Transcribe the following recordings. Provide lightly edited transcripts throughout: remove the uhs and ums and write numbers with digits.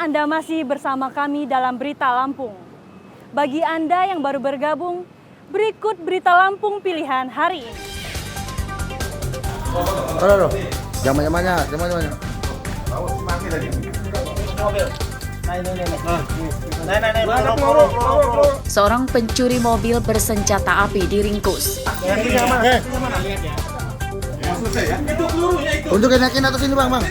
Anda masih bersama kami dalam Berita Lampung. Bagi Anda yang baru bergabung, berikut Berita Lampung pilihan hari ini. Jaman-jamannya. Seorang pencuri mobil bersenjata api diringkus. Untuk naikin atas ini bang.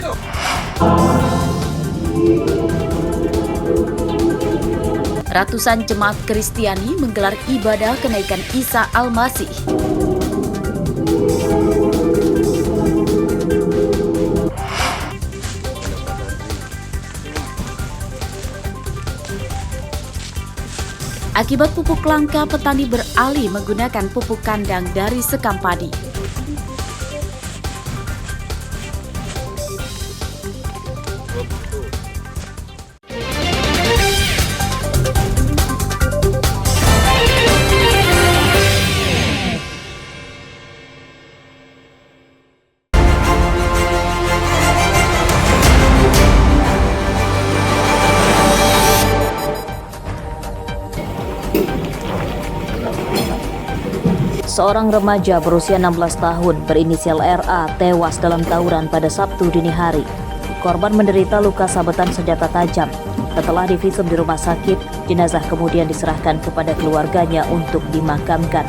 Ratusan jemaat Kristiani menggelar ibadah kenaikan Isa Al-Masih. Akibat pupuk langka, petani beralih menggunakan pupuk kandang dari sekam padi. Seorang remaja berusia 16 tahun berinisial RA tewas dalam tawuran pada Sabtu dini hari. Korban menderita luka sabetan senjata tajam. Setelah divisum di rumah sakit, jenazah kemudian diserahkan kepada keluarganya untuk dimakamkan.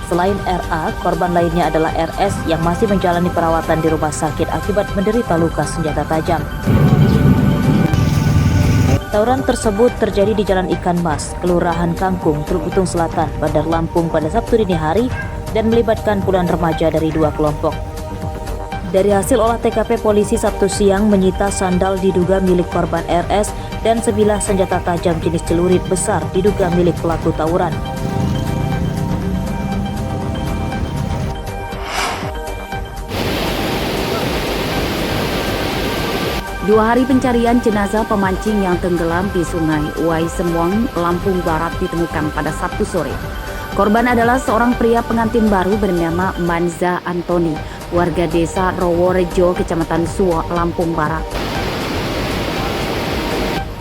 Selain RA, korban lainnya adalah RS yang masih menjalani perawatan di rumah sakit akibat menderita luka senjata tajam. Tawuran tersebut terjadi di Jalan Ikan Mas, Kelurahan Kangkung, Teluk Betung Selatan, Bandar Lampung pada Sabtu dini hari dan melibatkan puluhan remaja dari dua kelompok. Dari hasil olah TKP, polisi Sabtu siang menyita sandal diduga milik korban RS dan sebilah senjata tajam jenis celurit besar diduga milik pelaku tawuran. Dua hari pencarian jenazah pemancing yang tenggelam di Sungai Uai Semwang, Lampung Barat ditemukan pada Sabtu sore. Korban adalah seorang pria pengantin baru bernama Manza Antoni, warga desa Roworejo, Kecamatan Suwo, Lampung Barat.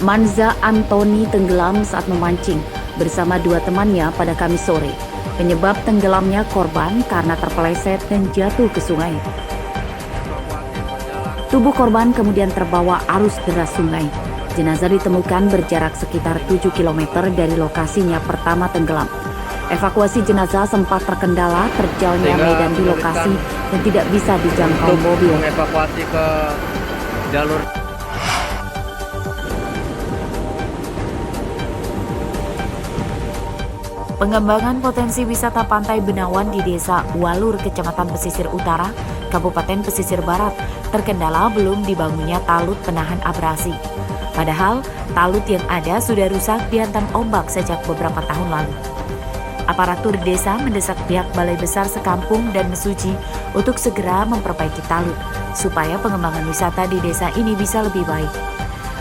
Manza Antoni tenggelam saat memancing bersama dua temannya pada Kamis sore. Penyebab tenggelamnya korban karena terpeleset dan jatuh ke sungai. Tubuh korban kemudian terbawa arus deras sungai. Jenazah ditemukan berjarak sekitar 7 km dari lokasinya pertama tenggelam. Evakuasi jenazah sempat terkendala terjalnya medan di lokasi dan tidak bisa dijangkau mobil. Mengevakuasi ke jalur. Pengembangan potensi wisata Pantai Benawan di Desa Walur, Kecamatan Pesisir Utara, Kabupaten Pesisir Barat, terkendala belum dibangunnya talut penahan abrasi. Padahal, talut yang ada sudah rusak dihantam ombak sejak beberapa tahun lalu. Aparatur desa mendesak pihak Balai Besar Sekampung dan Mesuji untuk segera memperbaiki talut, supaya pengembangan wisata di desa ini bisa lebih baik.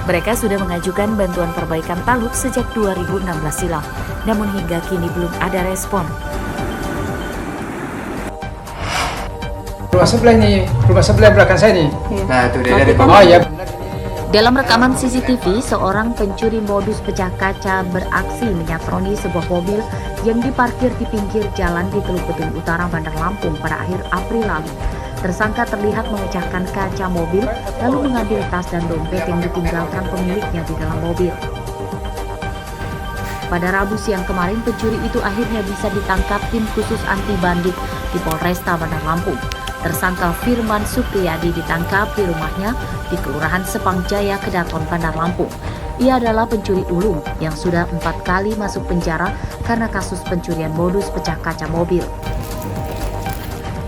Mereka sudah mengajukan bantuan perbaikan talut sejak 2016 silam, namun hingga kini belum ada respon. Rumah sebelah belakang saya nih. Nah, itu dia dari Oh iya. Dalam rekaman CCTV, seorang pencuri modus pecah kaca beraksi menyatroni sebuah mobil yang diparkir di pinggir jalan di Teluk Betung Utara, Bandar Lampung pada akhir April lalu. Tersangka terlihat memecahkan kaca mobil lalu mengambil tas dan dompet yang ditinggalkan pemiliknya di dalam mobil. Pada Rabu siang kemarin, pencuri itu akhirnya bisa ditangkap tim khusus anti bandit di Polresta Bandar Lampung. Tersangka Firman Supriyadi ditangkap di rumahnya di Kelurahan Sepang Jaya, Kedaton, Bandar Lampung. Ia adalah pencuri ulung yang sudah 4 kali masuk penjara karena kasus pencurian modus pecah kaca mobil.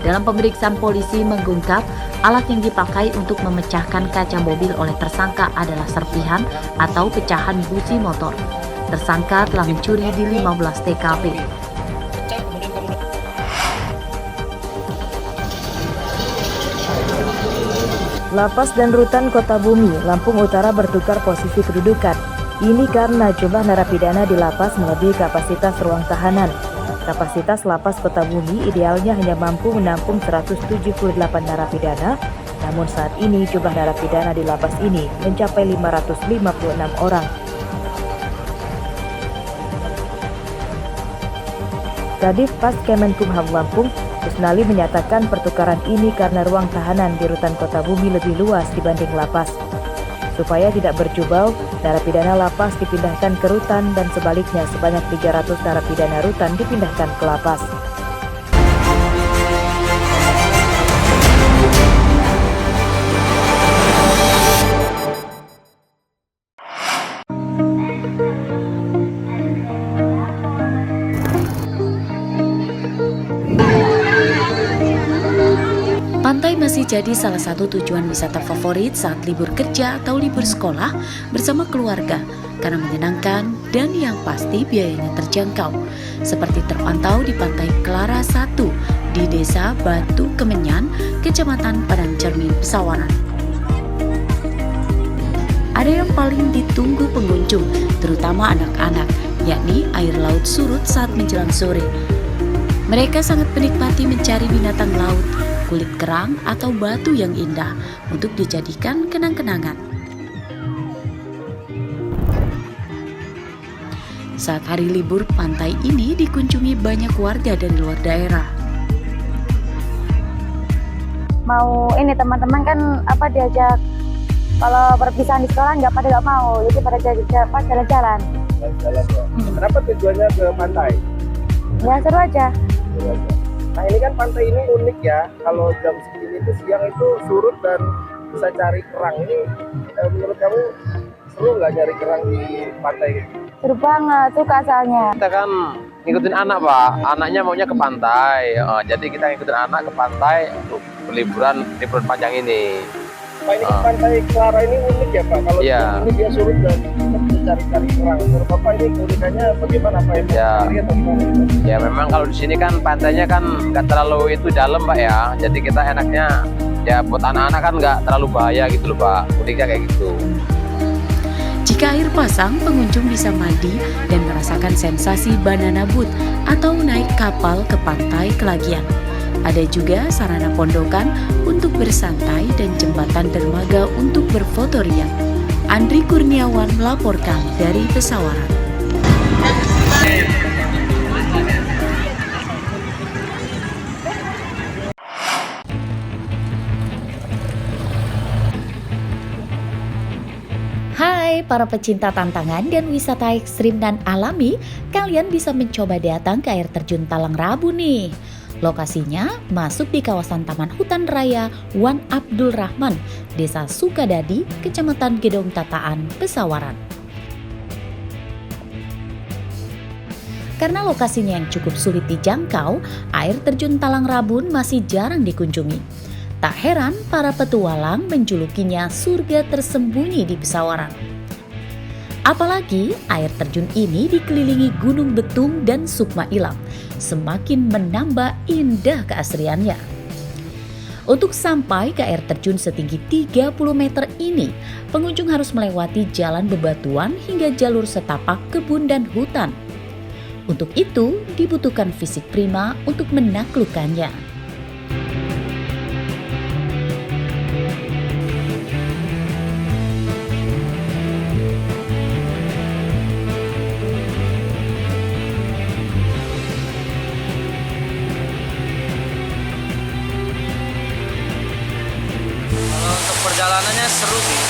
Dalam pemeriksaan, polisi mengungkap alat yang dipakai untuk memecahkan kaca mobil oleh tersangka adalah serpihan atau pecahan busi motor. Tersangka telah mencuri di 15 TKP. Lapas dan Rutan Kota Bumi, Lampung Utara bertukar posisi kedudukan. Ini karena jumlah narapidana di lapas melebihi kapasitas ruang tahanan. Kapasitas lapas Kotabumi idealnya hanya mampu menampung 178 narapidana, namun saat ini jumlah narapidana di lapas ini mencapai 556 orang. Kadif Pas Kemenkumham Lampung, Kusnali menyatakan pertukaran ini karena ruang tahanan di rutan Kotabumi lebih luas dibanding lapas. Supaya tidak berjubel, narapidana lapas dipindahkan ke rutan dan sebaliknya sebanyak 300 narapidana rutan dipindahkan ke lapas. Pantai masih jadi salah satu tujuan wisata favorit saat libur kerja atau libur sekolah bersama keluarga karena menyenangkan dan yang pasti biayanya terjangkau. Seperti terpantau di Pantai Clara 1 di Desa Batu Kemenyan, Kecamatan Padang Cermin, Pesawaran. Ada yang paling ditunggu pengunjung, terutama anak-anak, yakni air laut surut saat menjelang sore. Mereka sangat menikmati mencari binatang laut, kulit kerang atau batu yang indah untuk dijadikan kenang-kenangan. Saat hari libur, pantai ini dikunjungi banyak warga dari luar daerah. Mau ini teman-teman kan diajak, kalau perpisahan di sekolah nggak mau, jadi pada jalan-jalan. Kenapa tujuannya ke pantai? Ya seru aja. Nah ini kan pantai ini unik ya, kalau jam segini itu siang itu surut dan bisa cari kerang. Ini menurut kamu seru nggak nyari kerang di pantai gitu? Seru banget, suka soalnya. Kita kan ngikutin anak Pak, anaknya maunya ke pantai, jadi kita ngikutin anak ke pantai untuk liburan panjang ini. Pak ini pantai Clara ini unik ya Pak, kalau ini dia surut dan bisa cari kerang. Menurut Bapak ini keunikannya bagaimana Pak? Ya memang kalau di sini kan pantainya kan nggak terlalu itu dalam Pak ya, jadi kita enaknya ya buat anak-anak kan nggak terlalu bahaya gitu loh Pak, uniknya kayak gitu. Jika air pasang, pengunjung bisa mandi dan merasakan sensasi banana boat atau naik kapal ke pantai Kelagian. Ada juga sarana pondokan untuk bersantai dan jembatan dermaga untuk berfotoria. Andri Kurniawan melaporkan dari Pesawaran. Hai para pecinta tantangan dan wisata ekstrim dan alami, kalian bisa mencoba datang ke air terjun Talang Rabu nih. Lokasinya masuk di kawasan Taman Hutan Raya Wan Abdul Rahman, Desa Sukadadi, Kecamatan Gedong Tataan, Pesawaran. Karena lokasinya yang cukup sulit dijangkau, air terjun Talang Rabun masih jarang dikunjungi. Tak heran para petualang menjulukinya surga tersembunyi di Pesawaran. Apalagi air terjun ini dikelilingi Gunung Betung dan Sukma Ilam, semakin menambah indah keasriannya. Untuk sampai ke air terjun setinggi 30 meter ini, pengunjung harus melewati jalan bebatuan hingga jalur setapak kebun dan hutan. Untuk itu, dibutuhkan fisik prima untuk menaklukkannya. Perjalanannya seru sih,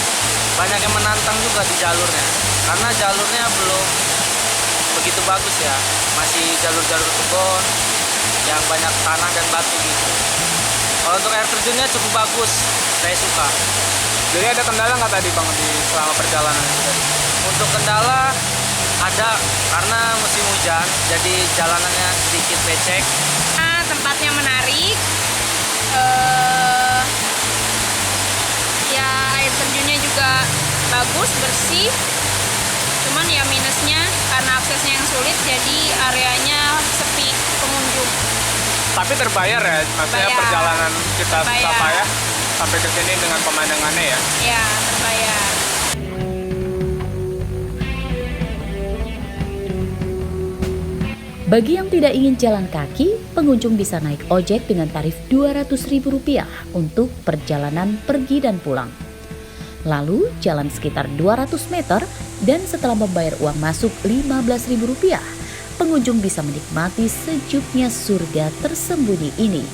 banyak yang menantang juga di jalurnya, karena jalurnya belum begitu bagus ya, masih jalur-jalur kebun yang banyak tanah dan batu gitu. Kalau untuk air terjunnya cukup bagus, saya suka. Jadi ada kendala nggak tadi Bang di selama perjalanan itu tadi? Untuk kendala ada, karena musim hujan, jadi jalanannya sedikit becek. Tempatnya menarik. Ya air terjunnya juga bagus, bersih. Cuman ya minusnya karena aksesnya yang sulit, jadi areanya sepi pengunjung. Tapi terbayar ya, maksudnya perjalanan kita susah ya sampai ke sini dengan pemandangannya ya? Ya, terbayar. Bagi yang tidak ingin jalan kaki, pengunjung bisa naik ojek dengan tarif Rp200.000 untuk perjalanan pergi dan pulang. Lalu jalan sekitar 200 meter dan setelah membayar uang masuk Rp15.000, pengunjung bisa menikmati sejuknya surga tersembunyi ini.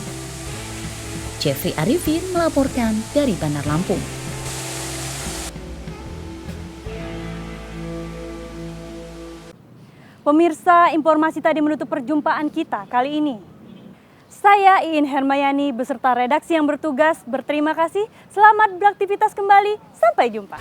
Jeffrey Arifin melaporkan dari Bandar Lampung. Pemirsa, informasi tadi menutup perjumpaan kita kali ini. Saya Iin Hermayani beserta redaksi yang bertugas berterima kasih. Selamat beraktivitas kembali. Sampai jumpa.